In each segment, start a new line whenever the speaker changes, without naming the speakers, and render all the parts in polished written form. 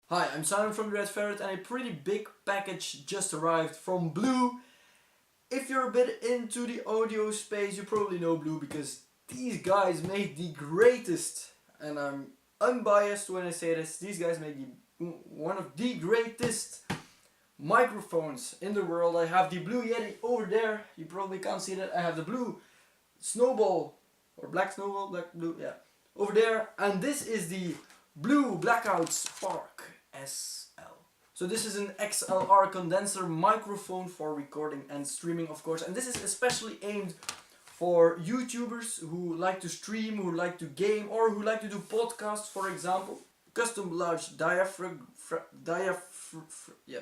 Hi, I'm Simon from the Red Ferret and a pretty big package just arrived from Blue. If you're a bit into the audio space, you probably know Blue because these guys make the greatest, and I'm unbiased when I say this, these guys make one of the greatest microphones in the world. I have the Blue Yeti over there, you probably can't see that. I have the Blue Snowball, or Black Snowball, Blue, yeah, over there, and this is the Blue Blackout Spark SL. So this is an XLR condenser microphone for recording and streaming, of course, and this is especially aimed for YouTubers who like to stream, who like to game, or who like to do podcasts, for example. Custom large diaphragm, yeah,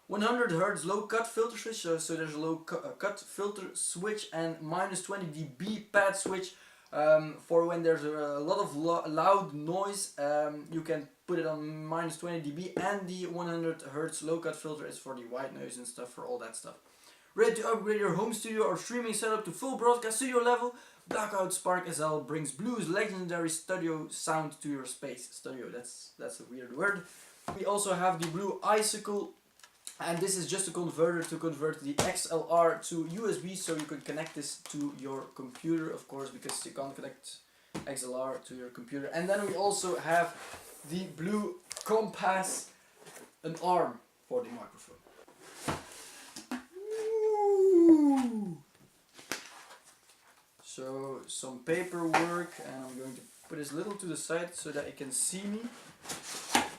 100 Hz low cut filter switch, so there's a low cut filter switch and minus 20 dB pad switch for when there's a lot of loud noise. You can put it on minus 20 dB, and the 100 Hz low cut filter is for the white noise and stuff, for all that stuff. Ready to upgrade your home studio or streaming setup to full broadcast studio level? Blackout Spark SL brings Blue's legendary studio sound to your space. Studio, that's a weird word. We also have the Blue Icicle, and this is just a converter to convert the XLR to USB, so you can connect this to your computer, of course, because you can't connect XLR to your computer. And then we also have the Blue Compass, an arm for the microphone. Ooh. So some paperwork, and I'm going to put this little to the side so that you can see me.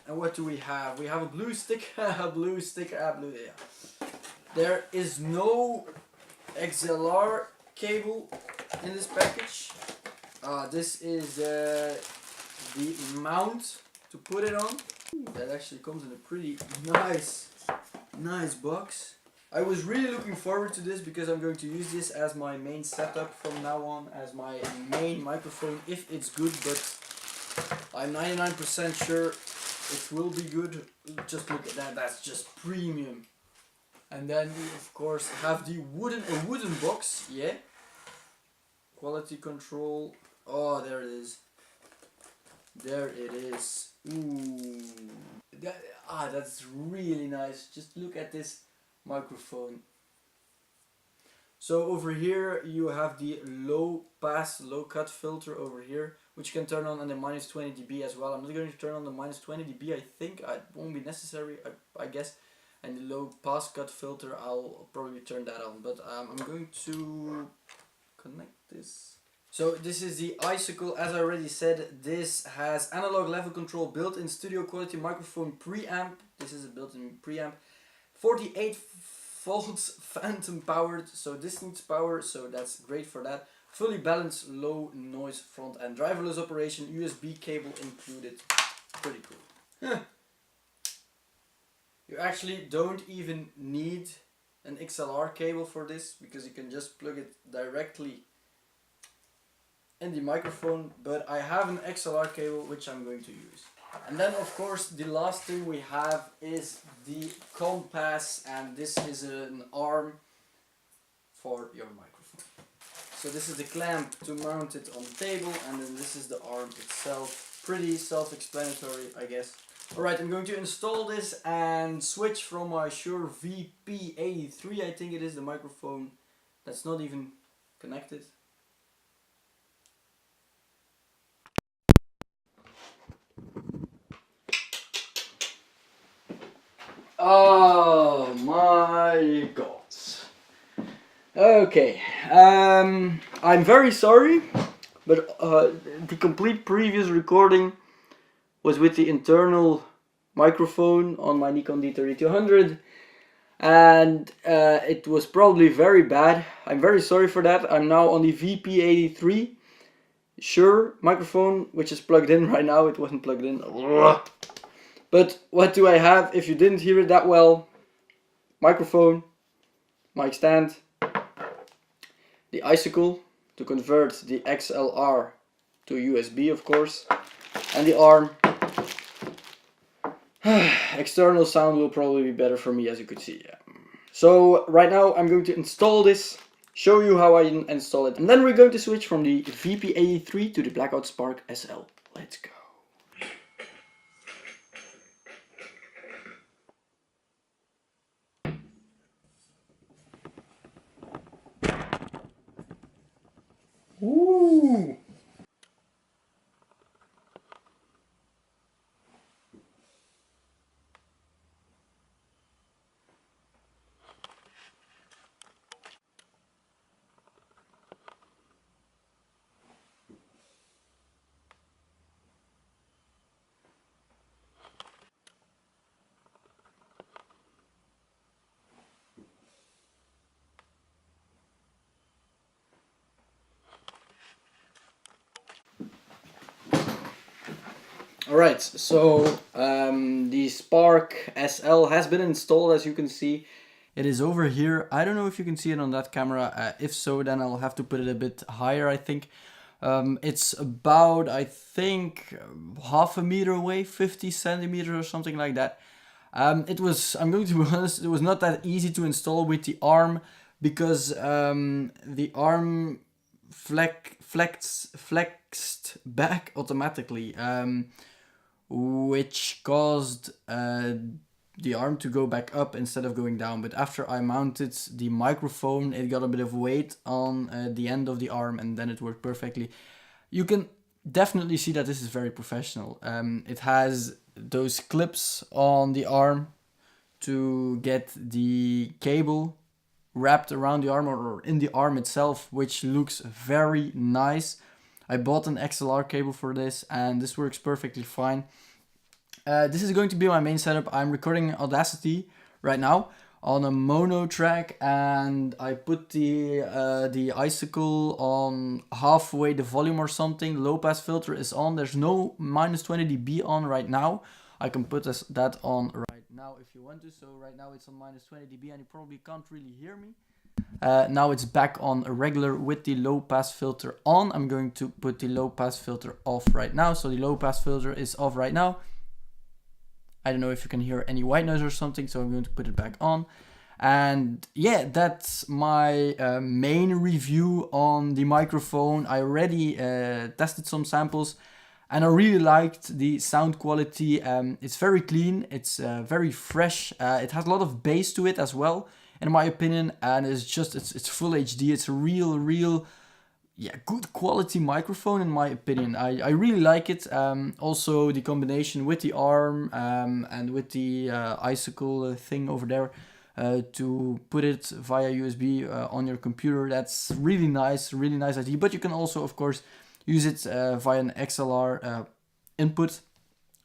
And what do we have? We have a blue stick, blue sticker, blue, yeah. There is no XLR cable in this package. This is the mount to put it on. That actually comes in a pretty nice box. I was really looking forward to this because I'm going to use this as my main setup from now on, as my main microphone, if it's good, but I'm 99% sure it will be good. Just look at that, that's just premium. And then we of course have the wooden box, yeah. Quality control. Oh, there it is. There it is. Ooh. That's really nice. Just look at this microphone. So over here you have the low pass, low cut filter over here, which you can turn on, and the minus 20 dB as well. I'm not going to turn on the minus 20 dB, I think it won't be necessary, I guess. And the low pass cut filter, I'll probably turn that on, but I'm going to connect this. So this is the Icicle. As I already said, this has analog level control, built-in studio quality microphone preamp. This is a built-in preamp. 48 volts phantom powered, so this needs power, so that's great for that. Fully balanced low noise front and driverless operation, USB cable included. Pretty cool. Huh. You actually don't even need an XLR cable for this, because you can just plug it directly in the microphone, but I have an XLR cable which I'm going to use. And then of course the last thing we have is the compass, and this is an arm for your microphone. So this is the clamp to mount it on the table, and then this is the arm itself. Pretty self-explanatory, I guess. Alright, I'm going to install this and switch from my Shure VP83, I think it is, the microphone that's not even connected. Oh my god. Okay, I'm very sorry, but the complete previous recording was with the internal microphone on my Nikon D3200, and it was probably very bad. I'm very sorry for that. I'm now on the VP83 Shure microphone, which is plugged in right now. It wasn't plugged in. But what do I have if you didn't hear it that well? Microphone, mic stand, the Icicle to convert the XLR to USB, of course, and the arm. External sound will probably be better for me, as you could see. Yeah. So right now I'm going to install this, show you how I install it, and then we're going to switch from the VP83 to the Blackout Spark SL. Let's go. Alright, so the Spark SL has been installed, as you can see. It is over here. I don't know if you can see it on that camera. If so, then I'll have to put it a bit higher, I think. It's about, I think, half a meter away, 50 centimeters or something like that. I'm going to be honest, it was not that easy to install with the arm, because the arm flexed back automatically, which caused the arm to go back up instead of going down. But after I mounted the microphone, it got a bit of weight on the end of the arm, and then it worked perfectly. You can definitely see that this is very professional. It has those clips on the arm to get the cable wrapped around the arm or in the arm itself, which looks very nice. I bought an XLR cable for this, and this works perfectly fine. This is going to be my main setup. I'm recording Audacity right now on a mono track, and I put the icicle on halfway the volume or something. Low pass filter is on. There's no minus 20 dB on right now. I can put that on right now if you want to. So right now it's on minus 20 dB, and you probably can't really hear me. Now it's back on a regular with the low pass filter on. I'm going to put the low pass filter off right now. So the low pass filter is off right now. I don't know if you can hear any white noise or something, so I'm going to put it back on. And yeah, that's my main review on the microphone. I already tested some samples, and I really liked the sound quality. It's very clean, it's very fresh. It has a lot of bass to it as well, in my opinion, and it's full HD. It's a real good quality microphone, in my opinion. I really like it. Also the combination with the arm and with the icicle thing over there to put it via USB on your computer, that's really nice idea. But you can also, of course, use it via an XLR input,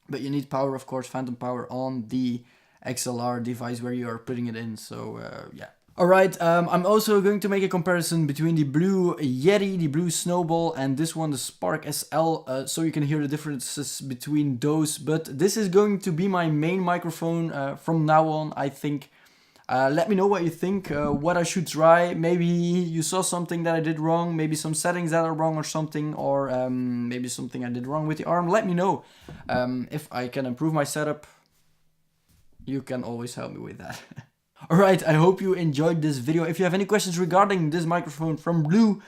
but you need power, of course, phantom power on the XLR device where you are putting it in. So yeah. Alright, I'm also going to make a comparison between the Blue Yeti, the Blue Snowball, and this one, the Spark SL, so you can hear the differences between those. But this is going to be my main microphone from now on, I think. Let me know what you think, what I should try. Maybe you saw something that I did wrong, maybe some settings that are wrong or something, or maybe something I did wrong with the arm. Let me know. If I can improve my setup, you can always help me with that. Alright, I hope you enjoyed this video. If you have any questions regarding this microphone from Blue,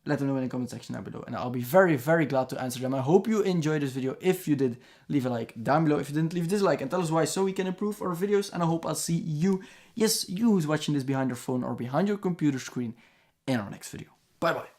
let them know in the comment section down below, and I'll be very glad to answer them. I hope you enjoyed this video. If you did, leave a like down below. If you didn't, leave a dislike and tell us why, so we can improve our videos. And I hope I'll see you, yes, you who's watching this behind your phone or behind your computer screen, in our next video. Bye bye.